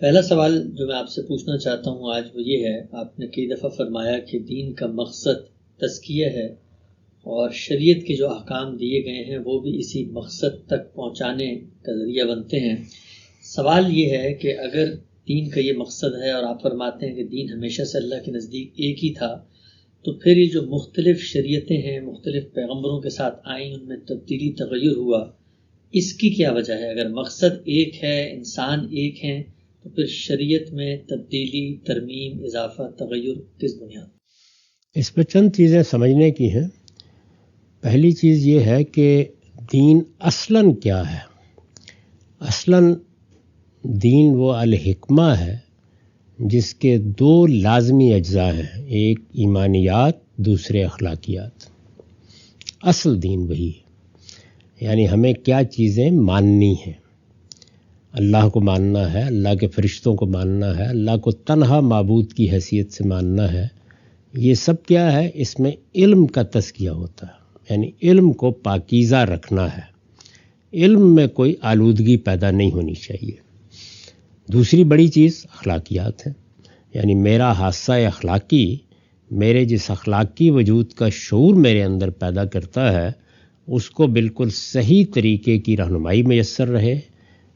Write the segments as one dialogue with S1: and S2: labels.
S1: پہلا سوال جو میں آپ سے پوچھنا چاہتا ہوں آج وہ یہ ہے، آپ نے کئی دفعہ فرمایا کہ دین کا مقصد تزکیہ ہے اور شریعت کے جو احکام دیے گئے ہیں وہ بھی اسی مقصد تک پہنچانے کا ذریعہ بنتے ہیں۔ سوال یہ ہے کہ اگر دین کا یہ مقصد ہے اور آپ فرماتے ہیں کہ دین ہمیشہ سے اللہ کے نزدیک ایک ہی تھا، تو پھر یہ جو مختلف شریعتیں ہیں مختلف پیغمبروں کے ساتھ آئیں، ان میں تبدیلی تغیر ہوا، اس کی کیا وجہ ہے؟ اگر مقصد ایک ہے، انسان ایک ہیں، تو پھر شریعت میں تبدیلی، ترمیم، اضافہ، تغیر کس بنیاد؟
S2: اس میں چند چیزیں سمجھنے کی ہیں۔ پہلی چیز یہ ہے کہ دین اصلاً کیا ہے۔ اصلاً دین وہ الحکمہ ہے جس کے دو لازمی اجزاء ہیں، ایک ایمانیات، دوسرے اخلاقیات۔ اصل دین وہی ہے، یعنی ہمیں کیا چیزیں ماننی ہیں۔ اللہ کو ماننا ہے، اللہ کے فرشتوں کو ماننا ہے، اللہ کو تنہا معبود کی حیثیت سے ماننا ہے۔ یہ سب کیا ہے؟ اس میں علم کا تزکیہ ہوتا ہے، یعنی علم کو پاکیزہ رکھنا ہے، علم میں کوئی آلودگی پیدا نہیں ہونی چاہیے۔ دوسری بڑی چیز اخلاقیات ہے، یعنی میرا حادثہ اخلاقی، میرے جس اخلاقی وجود کا شعور میرے اندر پیدا کرتا ہے، اس کو بالکل صحیح طریقے کی رہنمائی میسر رہے،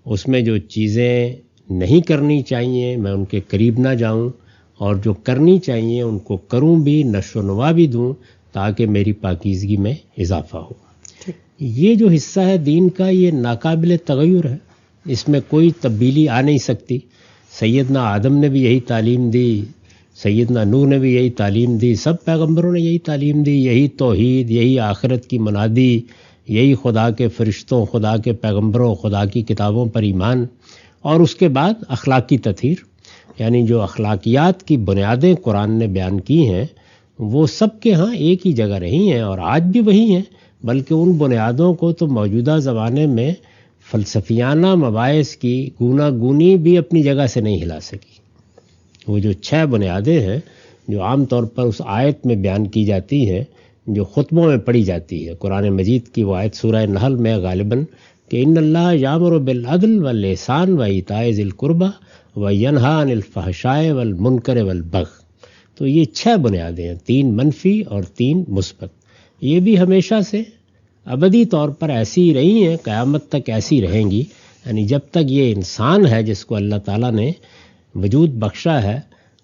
S2: اس میں جو چیزیں نہیں کرنی چاہیے میں ان کے قریب نہ جاؤں، اور جو کرنی چاہیے ان کو کروں بھی، نشو و نما بھی دوں، تاکہ میری پاکیزگی میں اضافہ ہو۔ یہ جو حصہ ہے دین کا، یہ ناقابل تغیر ہے، اس میں کوئی تبدیلی آ نہیں سکتی۔ سیدنا آدم نے بھی یہی تعلیم دی، سیدنا نوح نے بھی یہی تعلیم دی، سب پیغمبروں نے یہی تعلیم دی، یہی توحید، یہی آخرت کی منادی، یہی خدا کے فرشتوں، خدا کے پیغمبروں، خدا کی کتابوں پر ایمان، اور اس کے بعد اخلاقی تطہیر، یعنی جو اخلاقیات کی بنیادیں قرآن نے بیان کی ہیں وہ سب کے ہاں ایک ہی جگہ رہی ہیں اور آج بھی وہی ہیں، بلکہ ان بنیادوں کو تو موجودہ زمانے میں فلسفیانہ مباحث کی گونا گونی بھی اپنی جگہ سے نہیں ہلا سکی۔ وہ جو 6 بنیادیں ہیں جو عام طور پر اس آیت میں بیان کی جاتی ہیں، جو خطبوں میں پڑھی جاتی ہے، قرآن مجید کی وہ آیت سورہ نحل میں غالباً کہ ان اللہ یامر بالعدل والاحسان وایتاء ذی القربی وینہی عن الفحشاء والمنکر والبغی۔ تو یہ 6 بنیادیں ہیں، 3 منفی اور 3 مثبت۔ یہ بھی ہمیشہ سے ابدی طور پر ایسی ہی رہی ہیں، قیامت تک ایسی رہیں گی، یعنی جب تک یہ انسان ہے جس کو اللہ تعالیٰ نے وجود بخشا ہے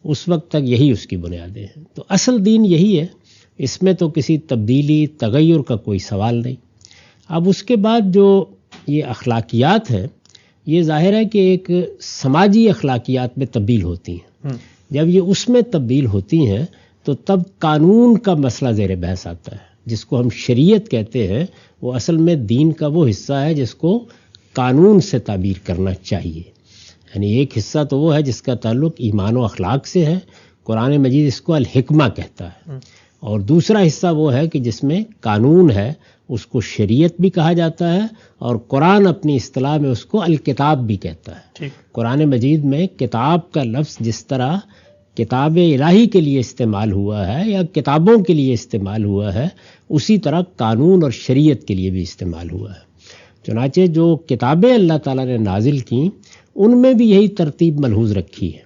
S2: اس وقت تک یہی اس کی بنیادیں ہیں۔ تو اصل دین یہی ہے، اس میں تو کسی تبدیلی تغیر کا کوئی سوال نہیں۔ اب اس کے بعد جو یہ اخلاقیات ہیں، یہ ظاہر ہے کہ ایک سماجی اخلاقیات میں تبدیل ہوتی ہیں۔ جب یہ اس میں تبدیل ہوتی ہیں تو تب قانون کا مسئلہ زیر بحث آتا ہے، جس کو ہم شریعت کہتے ہیں۔ وہ اصل میں دین کا وہ حصہ ہے جس کو قانون سے تعبیر کرنا چاہیے، یعنی ایک حصہ تو وہ ہے جس کا تعلق ایمان و اخلاق سے ہے، قرآن مجید اس کو الحکمہ کہتا ہے، اور دوسرا حصہ وہ ہے کہ جس میں قانون ہے، اس کو شریعت بھی کہا جاتا ہے، اور قرآن اپنی اصطلاح میں اس کو الکتاب بھی کہتا ہے۔ قرآن مجید میں کتاب کا لفظ جس طرح کتاب الہی کے لیے استعمال ہوا ہے یا کتابوں کے لیے استعمال ہوا ہے، اسی طرح قانون اور شریعت کے لیے بھی استعمال ہوا ہے۔ چنانچہ جو کتابیں اللہ تعالیٰ نے نازل کیں ان میں بھی یہی ترتیب ملحوظ رکھی ہے۔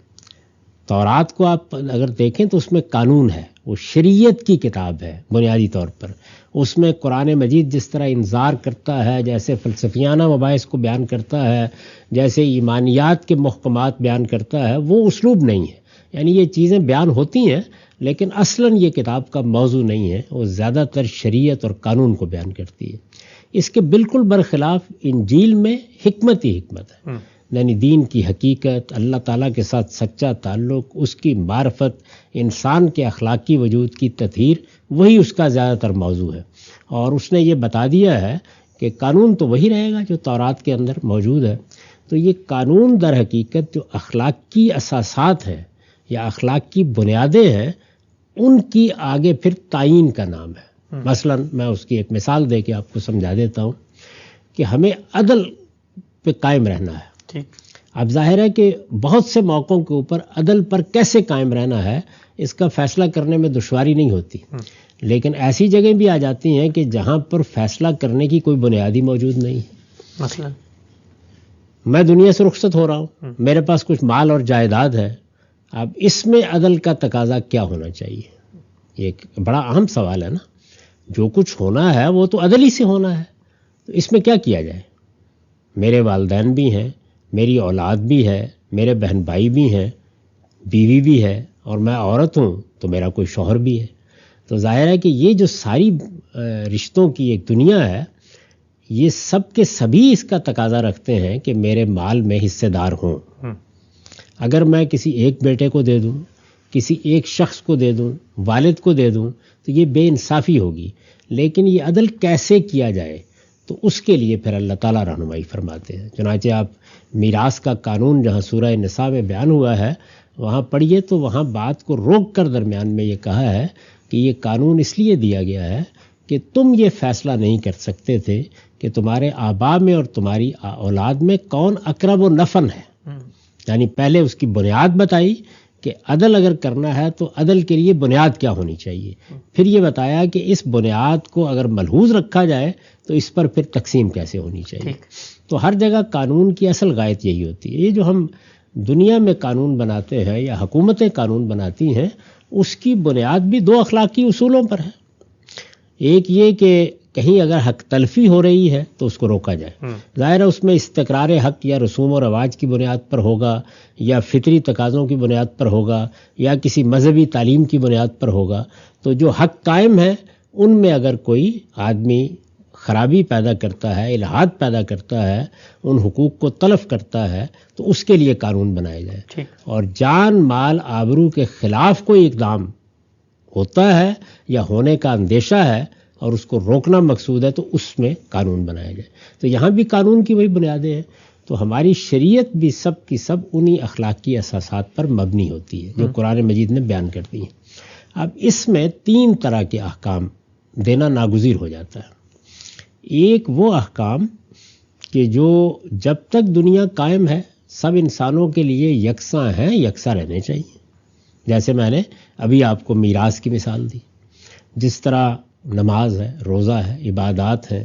S2: تورات کو آپ اگر دیکھیں تو اس میں قانون ہے، وہ شریعت کی کتاب ہے بنیادی طور پر۔ اس میں قرآن مجید جس طرح انذار کرتا ہے، جیسے فلسفیانہ مباحث کو بیان کرتا ہے، جیسے ایمانیات کے محکمات بیان کرتا ہے، وہ اسلوب نہیں ہے۔ یعنی یہ چیزیں بیان ہوتی ہیں لیکن اصلاً یہ کتاب کا موضوع نہیں ہے، وہ زیادہ تر شریعت اور قانون کو بیان کرتی ہے۔ اس کے بالکل برخلاف انجیل میں حکمت ہی حکمت ہے، یعنی دین کی حقیقت، اللہ تعالیٰ کے ساتھ سچا تعلق، اس کی معرفت، انسان کے اخلاقی وجود کی تطہیر، وہی اس کا زیادہ تر موضوع ہے۔ اور اس نے یہ بتا دیا ہے کہ قانون تو وہی رہے گا جو تورات کے اندر موجود ہے۔ تو یہ قانون در حقیقت جو اخلاقی اساسات ہیں یا اخلاق کی بنیادیں ہیں، ان کی آگے پھر تعین کا نام ہے۔ مثلا میں اس کی ایک مثال دے کے آپ کو سمجھا دیتا ہوں کہ ہمیں عدل پہ قائم رہنا ہے۔ اب ظاہر ہے کہ بہت سے موقعوں کے اوپر عدل پر کیسے قائم رہنا ہے اس کا فیصلہ کرنے میں دشواری نہیں ہوتی، لیکن ایسی جگہیں بھی آ جاتی ہیں کہ جہاں پر فیصلہ کرنے کی کوئی بنیادی موجود نہیں ہے۔ میں دنیا سے رخصت ہو رہا ہوں، میرے پاس کچھ مال اور جائیداد ہے، اب اس میں عدل کا تقاضا کیا ہونا چاہیے؟ یہ ایک بڑا اہم سوال ہے نا. جو کچھ ہونا ہے وہ تو عدل ہی سے ہونا ہے، تو اس میں کیا کیا جائے؟ میرے والدین بھی ہیں، میری اولاد بھی ہے، میرے بہن بھائی بھی ہیں، بیوی بھی ہے، اور میں عورت ہوں تو میرا کوئی شوہر بھی ہے. تو ظاہر ہے کہ یہ جو ساری رشتوں کی ایک دنیا ہے، یہ سب کے سبھی اس کا تقاضا رکھتے ہیں کہ میرے مال میں حصے دار ہوں. اگر میں کسی ایک بیٹے کو دے دوں، کسی ایک شخص کو دے دوں، والد کو دے دوں، تو یہ بے انصافی ہوگی. لیکن یہ عدل کیسے کیا جائے؟ تو اس کے لیے پھر اللہ تعالیٰ رہنمائی فرماتے ہیں. چنانچہ آپ میراث کا قانون جہاں سورہ نساء میں بیان ہوا ہے وہاں پڑھیے تو وہاں بات کو روک کر درمیان میں یہ کہا ہے کہ یہ قانون اس لیے دیا گیا ہے کہ تم یہ فیصلہ نہیں کر سکتے تھے کہ تمہارے آباء میں اور تمہاری اولاد میں کون اقرب و نفع ہے. یعنی پہلے اس کی بنیاد بتائی کہ عدل اگر کرنا ہے تو عدل کے لیے بنیاد کیا ہونی چاہیے. پھر یہ بتایا کہ اس بنیاد کو اگر ملحوظ رکھا جائے تو اس پر پھر تقسیم کیسے ہونی چاہیے. تو ہر جگہ قانون کی اصل غایت یہی ہوتی ہے. یہ جو ہم دنیا میں قانون بناتے ہیں یا حکومتیں قانون بناتی ہیں، اس کی بنیاد بھی دو اخلاقی اصولوں پر ہے. ایک یہ کہ کہیں اگر حق تلفی ہو رہی ہے تو اس کو روکا جائے. ظاہر ہے اس میں استقرار حق یا رسوم و رواج کی بنیاد پر ہوگا، یا فطری تقاضوں کی بنیاد پر ہوگا، یا کسی مذہبی تعلیم کی بنیاد پر ہوگا. تو جو حق قائم ہے ان میں اگر کوئی آدمی خرابی پیدا کرتا ہے، الحاد پیدا کرتا ہے، ان حقوق کو تلف کرتا ہے، تو اس کے لیے قانون بنائے جائے. اور جان مال آبرو کے خلاف کوئی اقدام ہوتا ہے یا ہونے کا اندیشہ ہے اور اس کو روکنا مقصود ہے تو اس میں قانون بنایا جائے. تو یہاں بھی قانون کی وہی بنیادیں ہیں. تو ہماری شریعت بھی سب کی سب انہی اخلاقی اساسات پر مبنی ہوتی ہے جو قرآن مجید نے بیان کر دی ہیں. اب اس میں 3 طرح کے احکام دینا ناگزیر ہو جاتا ہے. ایک وہ احکام کہ جو جب تک دنیا قائم ہے سب انسانوں کے لیے یکساں ہیں، یکساں رہنے چاہیے. جیسے میں نے ابھی آپ کو میراث کی مثال دی، جس طرح نماز ہے، روزہ ہے، عبادات ہیں،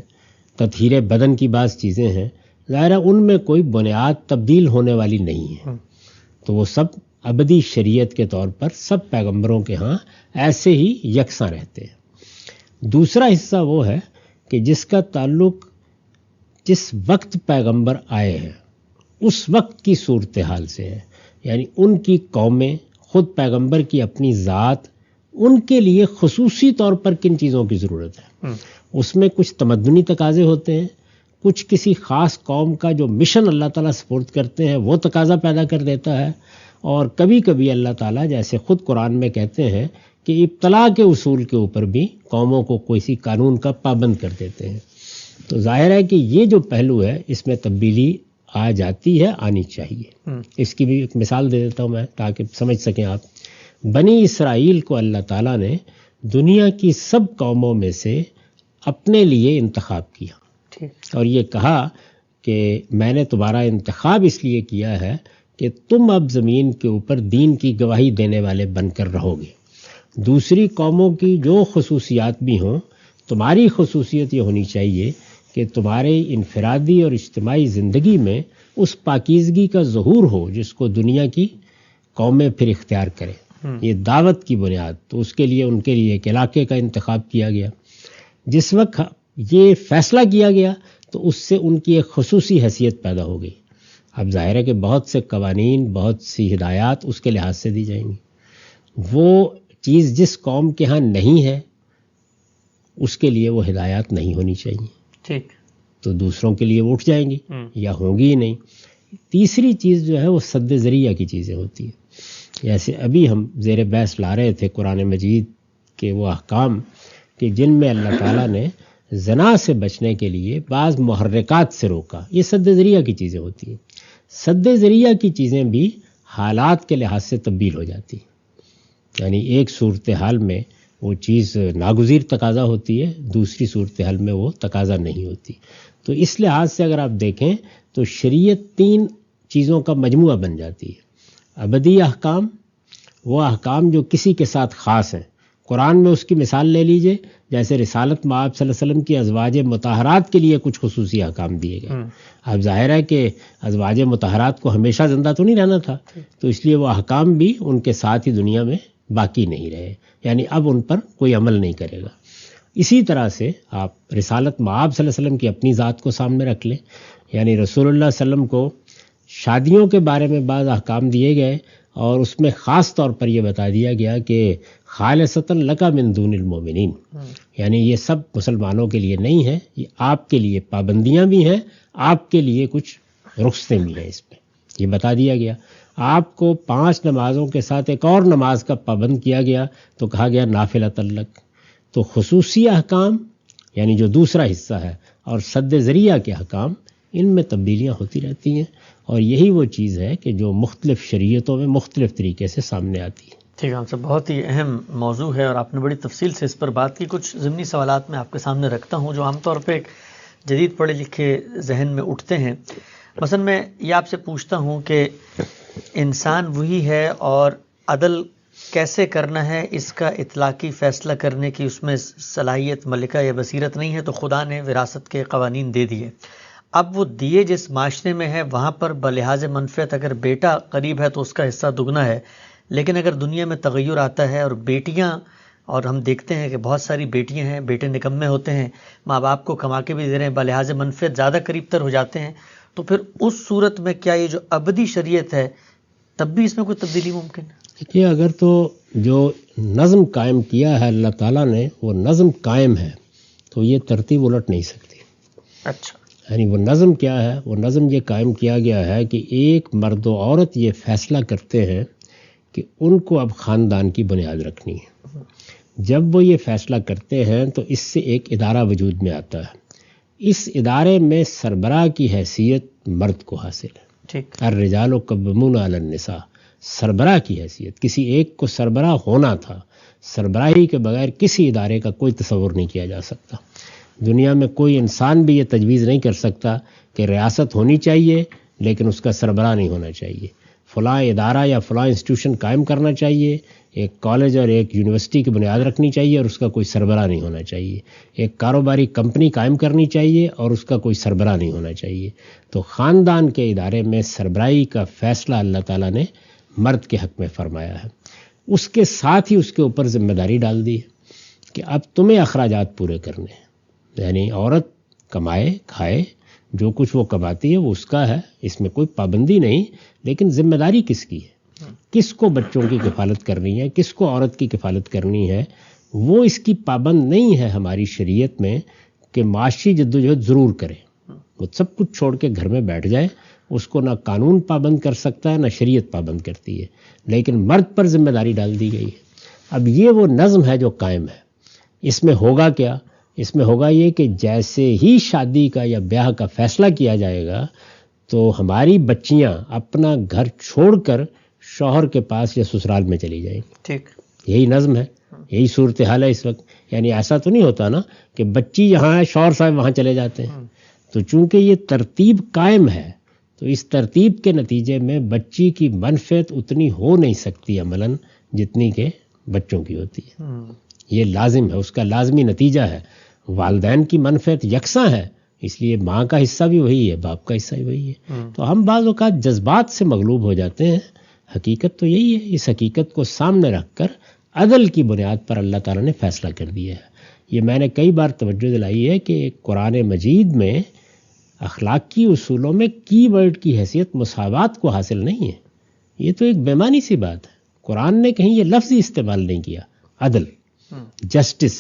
S2: تطہیر بدن کی بعض چیزیں ہیں، ظاہر ہے ان میں کوئی بنیاد تبدیل ہونے والی نہیں ہے. تو وہ سب ابدی شریعت کے طور پر سب پیغمبروں کے ہاں ایسے ہی یکساں رہتے ہیں. دوسرا حصہ وہ ہے کہ جس کا تعلق جس وقت پیغمبر آئے ہیں اس وقت کی صورتحال سے ہے. یعنی ان کی قومیں، خود پیغمبر کی اپنی ذات، ان کے لیے خصوصی طور پر کن چیزوں کی ضرورت ہے. اس میں کچھ تمدنی تقاضے ہوتے ہیں، کچھ کسی خاص قوم کا جو مشن اللہ تعالیٰ سپورٹ کرتے ہیں وہ تقاضا پیدا کر دیتا ہے. اور کبھی کبھی اللہ تعالیٰ جیسے خود قرآن میں کہتے ہیں کہ ابتلا کے اصول کے اوپر بھی قوموں کو کسی قانون کا پابند کر دیتے ہیں. تو ظاہر ہے کہ یہ جو پہلو ہے اس میں تبدیلی آ جاتی ہے، آنی چاہیے. اس کی بھی ایک مثال دے دیتا ہوں میں تاکہ سمجھ سکیں آپ. بنی اسرائیل کو اللہ تعالیٰ نے دنیا کی سب قوموں میں سے اپنے لیے انتخاب کیا اور یہ کہا کہ میں نے تمہارا انتخاب اس لیے کیا ہے کہ تم اب زمین کے اوپر دین کی گواہی دینے والے بن کر رہو گے. دوسری قوموں کی جو خصوصیات بھی ہوں، تمہاری خصوصیت یہ ہونی چاہیے کہ تمہارے انفرادی اور اجتماعی زندگی میں اس پاکیزگی کا ظہور ہو جس کو دنیا کی قومیں پھر اختیار کریں. یہ دعوت کی بنیاد. تو اس کے لیے ان کے لیے ایک علاقے کا انتخاب کیا گیا. جس وقت یہ فیصلہ کیا گیا تو اس سے ان کی ایک خصوصی حیثیت پیدا ہو گئی. اب ظاہر ہے کہ بہت سے قوانین، بہت سی ہدایات اس کے لحاظ سے دی جائیں گی. وہ چیز جس قوم کے ہاں نہیں ہے اس کے لیے وہ ہدایات نہیں ہونی چاہیے.
S3: ٹھیک.
S2: تو دوسروں کے لیے وہ اٹھ جائیں گی یا ہوں گی ہی نہیں. تیسری چیز جو ہے وہ سد ذریعہ کی چیزیں ہوتی ہیں. جیسے ابھی ہم زیر بحث لا رہے تھے قرآن مجید کے وہ احکام کہ جن میں اللہ تعالیٰ نے زنا سے بچنے کے لیے بعض محرکات سے روکا. یہ سد ذریعہ کی چیزیں ہوتی ہیں. سد ذریعہ کی چیزیں بھی حالات کے لحاظ سے تبدیل ہو جاتی ہیں. یعنی ایک صورتحال میں وہ چیز ناگزیر تقاضا ہوتی ہے، دوسری صورتحال میں وہ تقاضا نہیں ہوتی. تو اس لحاظ سے اگر آپ دیکھیں تو شریعت 3 چیزوں کا مجموعہ بن جاتی ہے. ابدی احکام، وہ احکام جو کسی کے ساتھ خاص ہیں. قرآن میں اس کی مثال لے لیجئے جیسے رسالت میں آپ صلی اللہ علیہ وسلم کی ازواج مطہرات کے لیے کچھ خصوصی احکام دیے گئے. اب ظاہر ہے کہ ازواج مطہرات کو ہمیشہ زندہ تو نہیں رہنا تھا، تو اس لیے وہ احکام بھی ان کے ساتھ ہی دنیا میں باقی نہیں رہے، یعنی اب ان پر کوئی عمل نہیں کرے گا. اسی طرح سے آپ رسالت مآب صلی اللہ علیہ وسلم کی اپنی ذات کو سامنے رکھ لیں، یعنی رسول اللہ صلی اللہ علیہ وسلم کو شادیوں کے بارے میں بعض احکام دیے گئے اور اس میں خاص طور پر یہ بتا دیا گیا کہ خالصۃ لک من دون المؤمنین، یعنی یہ سب مسلمانوں کے لیے نہیں ہے، یہ آپ کے لیے پابندیاں بھی ہیں، آپ کے لیے کچھ رخصتیں بھی ہیں. اس میں یہ بتا دیا گیا. آپ کو 5 نمازوں کے ساتھ ایک اور نماز کا پابند کیا گیا تو کہا گیا نافلۃ لک. تو خصوصی احکام یعنی جو دوسرا حصہ ہے اور سد ذریعہ کے احکام، ان میں تبدیلیاں ہوتی رہتی ہیں، اور یہی وہ چیز ہے کہ جو مختلف شریعتوں میں مختلف طریقے سے سامنے آتی ہے.
S1: ٹھیک ہے، بہت ہی اہم موضوع ہے اور آپ نے بڑی تفصیل سے اس پر بات کی. کچھ ضمنی سوالات میں آپ کے سامنے رکھتا ہوں جو عام طور پہ ایک جدید پڑھے لکھے ذہن میں اٹھتے ہیں. مثلا میں یہ آپ سے پوچھتا ہوں کہ انسان وہی ہے اور عدل کیسے کرنا ہے اس کا اطلاقی فیصلہ کرنے کی اس میں صلاحیت ملکہ یا بصیرت نہیں ہے، تو خدا نے وراثت کے قوانین دے دیے. اب وہ دیے جس معاشرے میں ہے وہاں پر بلحاظ منفعت اگر بیٹا قریب ہے تو اس کا حصہ دگنا ہے، لیکن اگر دنیا میں تغیر آتا ہے اور بیٹیاں، اور ہم دیکھتے ہیں کہ بہت ساری بیٹیاں ہیں، بیٹے نکمے ہوتے ہیں، ماں باپ کو کما کے بھی دے رہے ہیں، بلحاظ منفعت زیادہ قریب تر ہو جاتے ہیں، تو پھر اس صورت میں کیا یہ جو ابدی شریعت ہے تب بھی اس میں کوئی تبدیلی ممکن ہے؟
S2: دیکھیے، اگر تو جو نظم قائم کیا ہے اللہ تعالیٰ نے وہ نظم قائم ہے تو یہ ترتیب الٹ نہیں سکتی.
S1: اچھا،
S2: یعنی وہ نظم کیا ہے؟ وہ نظم یہ قائم کیا گیا ہے کہ ایک مرد و عورت یہ فیصلہ کرتے ہیں کہ ان کو اب خاندان کی بنیاد رکھنی ہے. جب وہ یہ فیصلہ کرتے ہیں تو اس سے ایک ادارہ وجود میں آتا ہے. اس ادارے میں سربراہ کی حیثیت مرد کو حاصل ہے.
S1: ٹھیک،
S2: الرجال قوامون علی النساء، سربراہ کی حیثیت. کسی ایک کو سربراہ ہونا تھا. سربراہی کے بغیر کسی ادارے کا کوئی تصور نہیں کیا جا سکتا. دنیا میں کوئی انسان بھی یہ تجویز نہیں کر سکتا کہ ریاست ہونی چاہیے لیکن اس کا سربراہ نہیں ہونا چاہیے. فلاں ادارہ یا فلاں انسٹیٹیوشن قائم کرنا چاہیے، ایک کالج اور ایک یونیورسٹی کی بنیاد رکھنی چاہیے اور اس کا کوئی سربراہ نہیں ہونا چاہیے. ایک کاروباری کمپنی قائم کرنی چاہیے اور اس کا کوئی سربراہ نہیں ہونا چاہیے. تو خاندان کے ادارے میں سربراہی کا فیصلہ اللہ تعالیٰ نے مرد کے حق میں فرمایا ہے. اس کے ساتھ ہی اس کے اوپر ذمہ داری ڈال دی ہے کہ اب تمہیں اخراجات پورے کرنے ہیں. یعنی عورت کمائے کھائے، جو کچھ وہ کماتی ہے وہ اس کا ہے، اس میں کوئی پابندی نہیں، لیکن ذمہ داری کس کی ہے؟ کس کو بچوں کی کفالت کرنی ہے، کس کو عورت کی کفالت کرنی ہے، وہ اس کی پابند نہیں ہے ہماری شریعت میں کہ معاشی جدوجہد ضرور کرے. وہ سب کچھ چھوڑ کے گھر میں بیٹھ جائے، اس کو نہ قانون پابند کر سکتا ہے نہ شریعت پابند کرتی ہے، لیکن مرد پر ذمہ داری ڈال دی گئی ہے. اب یہ وہ نظم ہے جو قائم ہے. اس میں ہوگا کیا؟ اس میں ہوگا یہ کہ جیسے ہی شادی کا یا بیاہ کا فیصلہ کیا جائے گا تو ہماری بچیاں اپنا گھر چھوڑ کر شوہر کے پاس یا سسرال میں چلی جائیں گی.
S1: ٹھیک،
S2: یہی نظم ہے، یہی صورتحال ہے اس وقت. یعنی ایسا تو نہیں ہوتا نا کہ بچی یہاں ہے، شوہر صاحب وہاں چلے جاتے ہیں. تو چونکہ یہ ترتیب قائم ہے تو اس ترتیب کے نتیجے میں بچی کی منفعت اتنی ہو نہیں سکتی عملاً جتنی کہ بچوں کی ہوتی ہے. یہ لازم ہے، اس کا لازمی نتیجہ ہے. والدین کی منفعت یکساں ہے، اس لیے ماں کا حصہ بھی وہی ہے، باپ کا حصہ بھی وہی ہے. تو ہم بعض اوقات جذبات سے مغلوب ہو جاتے ہیں. حقیقت تو یہی ہے. اس حقیقت کو سامنے رکھ کر عدل کی بنیاد پر اللہ تعالیٰ نے فیصلہ کر دیا ہے. یہ میں نے کئی بار توجہ دلائی ہے کہ قرآن مجید میں اخلاقی اصولوں میں کی ورڈ کی حیثیت مساوات کو حاصل نہیں ہے. یہ تو ایک بے معنی سی بات ہے. قرآن نے کہیں یہ لفظ ہی استعمال نہیں کیا. عدل، جسٹس،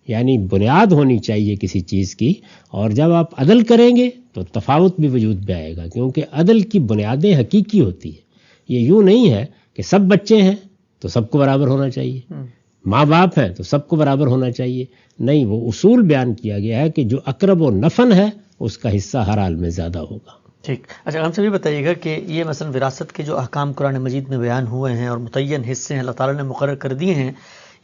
S2: یعنی بنیاد ہونی چاہیے کسی چیز کی، اور جب آپ عدل کریں گے تو تفاوت بھی وجود میں آئے گا، کیونکہ عدل کی بنیادیں حقیقی ہوتی ہیں. یہ یوں نہیں ہے کہ سب بچے ہیں تو سب کو برابر ہونا چاہیے، ماں باپ ہیں تو سب کو برابر ہونا چاہیے. نہیں، وہ اصول بیان کیا گیا ہے کہ جو اقرب و نفن ہے اس کا حصہ ہر حال میں زیادہ ہوگا.
S1: ٹھیک. اچھا، ہم سے بھی بتائیے گا کہ یہ مثلا وراثت کے جو احکام قرآن مجید میں بیان ہوئے ہیں اور متعین حصے ہیں اللہ تعالیٰ نے مقرر کر دیے ہیں،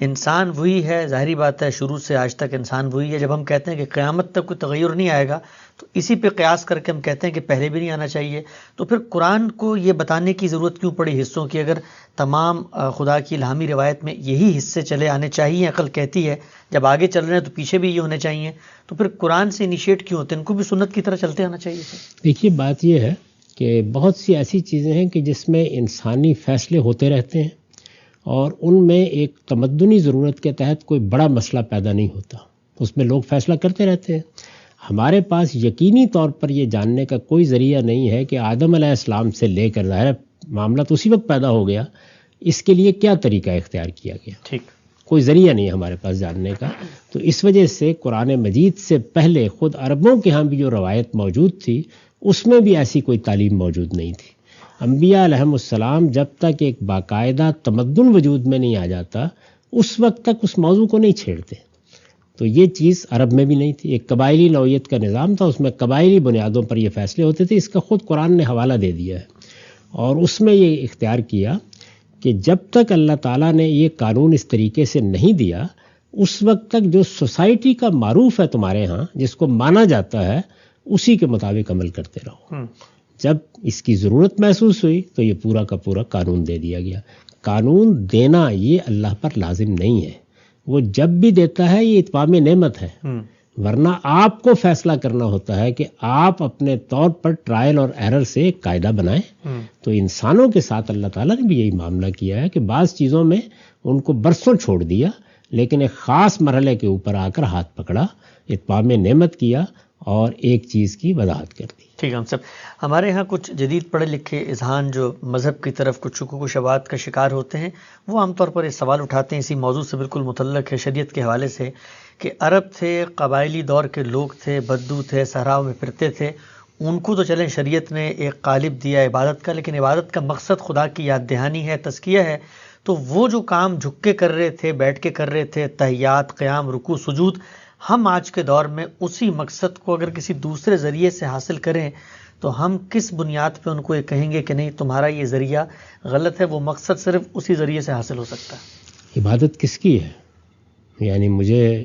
S1: انسان وہی ہے، ظاہری بات ہے شروع سے آج تک انسان وہی ہے. جب ہم کہتے ہیں کہ قیامت تک کوئی تغیر نہیں آئے گا تو اسی پہ قیاس کر کے ہم کہتے ہیں کہ پہلے بھی نہیں آنا چاہیے. تو پھر قرآن کو یہ بتانے کی ضرورت کیوں پڑی حصوں کی؟ اگر تمام خدا کی الہامی روایت میں یہی حصے چلے آنے چاہیے، عقل کہتی ہے جب آگے چل رہے ہیں تو پیچھے بھی یہ ہونے چاہیے، تو پھر قرآن سے انیشیٹ کیوں ہوتے ہیں؟ ان کو بھی سنت کی طرح چلتے آنا چاہیے.
S2: دیکھیے بات یہ ہے کہ بہت سی ایسی چیزیں ہیں کہ جس میں انسانی فیصلے ہوتے رہتے ہیں اور ان میں ایک تمدنی ضرورت کے تحت کوئی بڑا مسئلہ پیدا نہیں ہوتا، اس میں لوگ فیصلہ کرتے رہتے ہیں. ہمارے پاس یقینی طور پر یہ جاننے کا کوئی ذریعہ نہیں ہے کہ آدم علیہ السلام سے لے کر ظاہر معاملہ تو اسی وقت پیدا ہو گیا، اس کے لیے کیا طریقہ اختیار کیا گیا،
S1: ٹھیک
S2: کوئی ذریعہ نہیں ہمارے پاس جاننے کا. تو اس وجہ سے قرآن مجید سے پہلے خود عربوں کے ہاں بھی جو روایت موجود تھی اس میں بھی ایسی کوئی تعلیم موجود نہیں تھی. انبیاء علیہم السلام جب تک ایک باقاعدہ تمدن وجود میں نہیں آ جاتا اس وقت تک اس موضوع کو نہیں چھیڑتے. تو یہ چیز عرب میں بھی نہیں تھی. ایک قبائلی نوعیت کا نظام تھا، اس میں قبائلی بنیادوں پر یہ فیصلے ہوتے تھے. اس کا خود قرآن نے حوالہ دے دیا ہے اور اس میں یہ اختیار کیا کہ جب تک اللہ تعالیٰ نے یہ قانون اس طریقے سے نہیں دیا اس وقت تک جو سوسائٹی کا معروف ہے تمہارے ہاں، جس کو مانا جاتا ہے، اسی کے مطابق عمل کرتے رہو. جب اس کی ضرورت محسوس ہوئی تو یہ پورا کا پورا قانون دے دیا گیا. قانون دینا یہ اللہ پر لازم نہیں ہے، وہ جب بھی دیتا ہے یہ اتمام نعمت ہے، ورنہ آپ کو فیصلہ کرنا ہوتا ہے کہ آپ اپنے طور پر ٹرائل اور ایرر سے ایک قاعدہ بنائیں. تو انسانوں کے ساتھ اللہ تعالیٰ نے بھی یہی معاملہ کیا ہے کہ بعض چیزوں میں ان کو برسوں چھوڑ دیا، لیکن ایک خاص مرحلے کے اوپر آ کر ہاتھ پکڑا، اتمام نعمت کیا اور ایک چیز کی وضاحت کر دی.
S1: ٹھیک ہے. ہم سب ہمارے ہاں کچھ جدید پڑھے لکھے اذہان جو مذہب کی طرف کچھ شکوک و شبہات کا شکار ہوتے ہیں، وہ عام طور پر یہ سوال اٹھاتے ہیں، اسی موضوع سے بالکل متعلق ہے شریعت کے حوالے سے، کہ عرب تھے، قبائلی دور کے لوگ تھے، بدو تھے، صحراؤں میں پھرتے تھے، ان کو تو چلیں شریعت نے ایک قالب دیا عبادت کا، لیکن عبادت کا مقصد خدا کی یاد دہانی ہے، تزکیہ ہے. تو وہ جو کام جھک کے کر رہے تھے، بیٹھ کے کر رہے تھے، تحیات، قیام، رکوع، سجود، ہم آج کے دور میں اسی مقصد کو اگر کسی دوسرے ذریعے سے حاصل کریں تو ہم کس بنیاد پہ ان کو یہ کہیں گے کہ نہیں تمہارا یہ ذریعہ غلط ہے، وہ مقصد صرف اسی ذریعے سے حاصل ہو سکتا ہے؟
S2: عبادت کس کی ہے؟ یعنی مجھے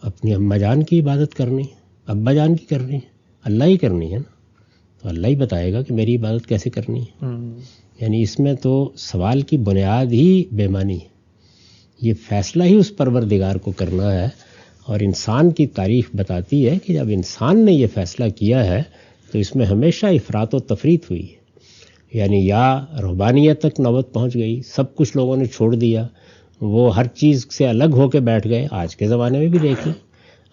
S2: اپنی اماں جان کی عبادت کرنی ہے، ابا جان کی کرنی ہے، اللہ ہی کرنی ہے نا. تو اللہ ہی بتائے گا کہ میری عبادت کیسے کرنی ہے. یعنی اس میں تو سوال کی بنیاد ہی بے معنی ہے. یہ فیصلہ ہی اس پروردگار کو کرنا ہے، اور انسان کی تاریخ بتاتی ہے کہ جب انسان نے یہ فیصلہ کیا ہے تو اس میں ہمیشہ افراط و تفریط ہوئی ہے. یعنی یا رہبانیت تک نوبت پہنچ گئی، سب کچھ لوگوں نے چھوڑ دیا، وہ ہر چیز سے الگ ہو کے بیٹھ گئے. آج کے زمانے میں بھی دیکھیں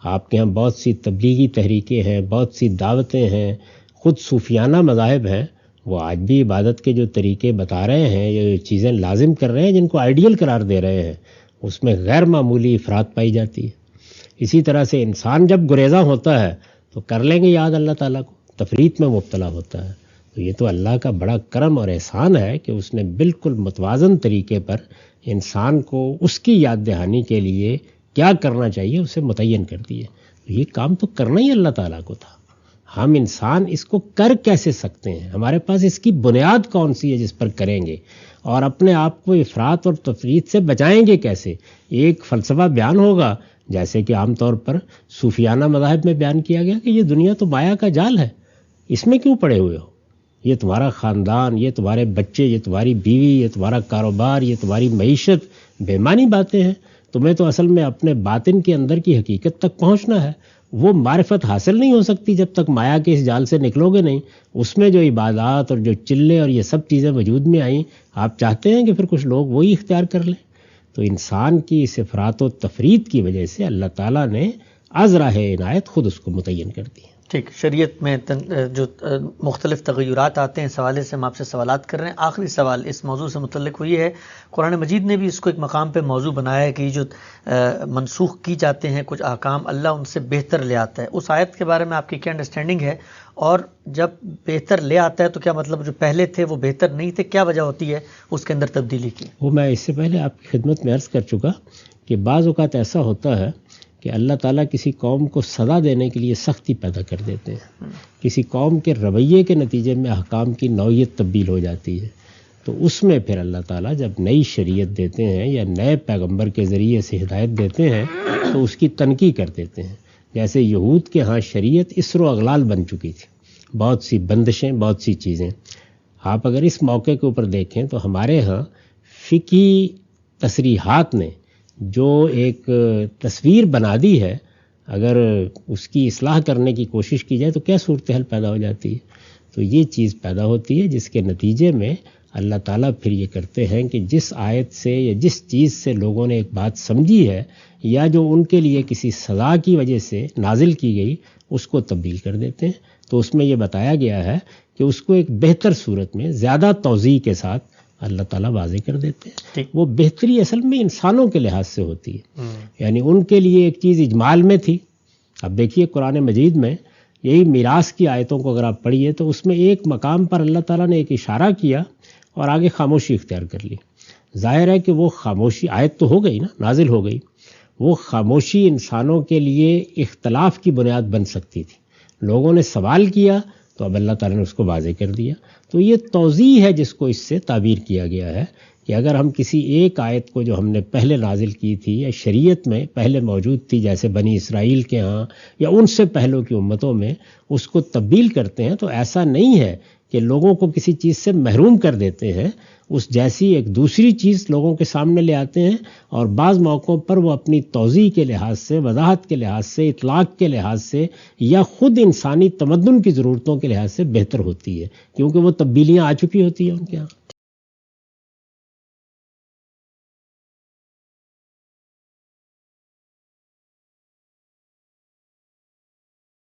S2: آپ کے ہاں بہت سی تبلیغی تحریکیں ہیں، بہت سی دعوتیں ہیں، خود صوفیانہ مذاہب ہیں، وہ آج بھی عبادت کے جو طریقے بتا رہے ہیں، یہ چیزیں لازم کر رہے ہیں جن کو آئیڈیل قرار دے رہے ہیں، اس میں غیر معمولی افراط پائی جاتی ہے. اسی طرح سے انسان جب گریزاں ہوتا ہے تو کر لیں گے یاد اللہ تعالیٰ کو، تفریط میں مبتلا ہوتا ہے. تو یہ تو اللہ کا بڑا کرم اور احسان ہے کہ اس نے بالکل متوازن طریقے پر انسان کو اس کی یاد دہانی کے لیے کیا کرنا چاہیے اسے متعین کر دی ہے. تو یہ کام تو کرنا ہی اللہ تعالیٰ کو تھا. ہم انسان اس کو کر کیسے سکتے ہیں؟ ہمارے پاس اس کی بنیاد کون سی ہے جس پر کریں گے؟ اور اپنے آپ کو افراط اور تفریط سے بچائیں گے کیسے؟ ایک فلسفہ بیان ہوگا، جیسے کہ عام طور پر صوفیانہ مذاہب میں بیان کیا گیا کہ یہ دنیا تو مایا کا جال ہے، اس میں کیوں پڑے ہوئے ہو؟ یہ تمہارا خاندان، یہ تمہارے بچے، یہ تمہاری بیوی، یہ تمہارا کاروبار، یہ تمہاری معیشت بے معنی باتیں ہیں. تمہیں تو اصل میں اپنے باطن کے اندر کی حقیقت تک پہنچنا ہے. وہ معرفت حاصل نہیں ہو سکتی جب تک مایا کے اس جال سے نکلو گے نہیں. اس میں جو عبادات اور جو چلے اور یہ سب چیزیں وجود میں آئیں، آپ چاہتے ہیں کہ پھر کچھ لوگ وہی اختیار کر لیں. تو انسان کی اس افراط و تفریط کی وجہ سے اللہ تعالیٰ نے از راہ عنایت خود اس کو متعین کر دی.
S1: ٹھیک. شریعت میں جو مختلف تغیرات آتے ہیں، اس حوالے سے ہم آپ سے سوالات کر رہے ہیں. آخری سوال اس موضوع سے متعلق وہ یہ ہے، قرآن مجید نے بھی اس کو ایک مقام پہ موضوع بنایا ہے کہ یہ جو منسوخ کی جاتے ہیں کچھ احکام، اللہ ان سے بہتر لے آتا ہے. اس آیت کے بارے میں آپ کی کیا انڈرسٹینڈنگ ہے؟ اور جب بہتر لے آتا ہے تو کیا مطلب جو پہلے تھے وہ بہتر نہیں تھے؟ کیا وجہ ہوتی ہے اس کے اندر تبدیلی کی؟
S2: وہ میں اس سے پہلے آپ کی خدمت میں عرض کر چکا کہ بعض اوقات ایسا ہوتا ہے کہ اللہ تعالیٰ کسی قوم کو سزا دینے کے لیے سختی پیدا کر دیتے ہیں. کسی قوم کے رویے کے نتیجے میں احکام کی نوعیت تبدیل ہو جاتی ہے. تو اس میں پھر اللہ تعالیٰ جب نئی شریعت دیتے ہیں یا نئے پیغمبر کے ذریعے سے ہدایت دیتے ہیں تو اس کی تنقیح کر دیتے ہیں. جیسے یہود کے ہاں شریعت اسر و اغلال بن چکی تھی، بہت سی بندشیں، بہت سی چیزیں. آپ اگر اس موقع کے اوپر دیکھیں تو ہمارے ہاں فقہی تصریحات نے جو ایک تصویر بنا دی ہے، اگر اس کی اصلاح کرنے کی کوشش کی جائے تو کیا صورتحال پیدا ہو جاتی ہے. تو یہ چیز پیدا ہوتی ہے جس کے نتیجے میں اللہ تعالیٰ پھر یہ کرتے ہیں کہ جس آیت سے یا جس چیز سے لوگوں نے ایک بات سمجھی ہے یا جو ان کے لیے کسی سزا کی وجہ سے نازل کی گئی اس کو تبدیل کر دیتے ہیں. تو اس میں یہ بتایا گیا ہے کہ اس کو ایک بہتر صورت میں زیادہ توضیح کے ساتھ اللہ تعالیٰ واضح کر دیتے ہیں. وہ بہتری اصل میں انسانوں کے لحاظ سے ہوتی ہے، یعنی ان کے لیے ایک چیز اجمال میں تھی. اب دیکھیے قرآن مجید میں یہی میراث کی آیتوں کو اگر آپ پڑھیے تو اس میں ایک مقام پر اللہ تعالیٰ نے ایک اشارہ کیا اور آگے خاموشی اختیار کر لی. ظاہر ہے کہ وہ خاموشی آیت تو ہو گئی نا، نازل ہو گئی. وہ خاموشی انسانوں کے لیے اختلاف کی بنیاد بن سکتی تھی. لوگوں نے سوال کیا تو اب اللہ تعالیٰ نے اس کو واضح کر دیا. تو یہ توضیح ہے جس کو اس سے تعبیر کیا گیا ہے کہ اگر ہم کسی ایک آیت کو جو ہم نے پہلے نازل کی تھی یا شریعت میں پہلے موجود تھی جیسے بنی اسرائیل کے ہاں یا ان سے پہلوں کی امتوں میں، اس کو تبدیل کرتے ہیں تو ایسا نہیں ہے کہ لوگوں کو کسی چیز سے محروم کر دیتے ہیں. اس جیسی ایک دوسری چیز لوگوں کے سامنے لے آتے ہیں اور بعض موقعوں پر وہ اپنی توضیح کے لحاظ سے، وضاحت کے لحاظ سے، اطلاق کے لحاظ سے یا خود انسانی تمدن کی ضرورتوں کے لحاظ سے بہتر ہوتی ہے، کیونکہ وہ تبدیلیاں آ چکی ہوتی ہیں ان کے ہاں.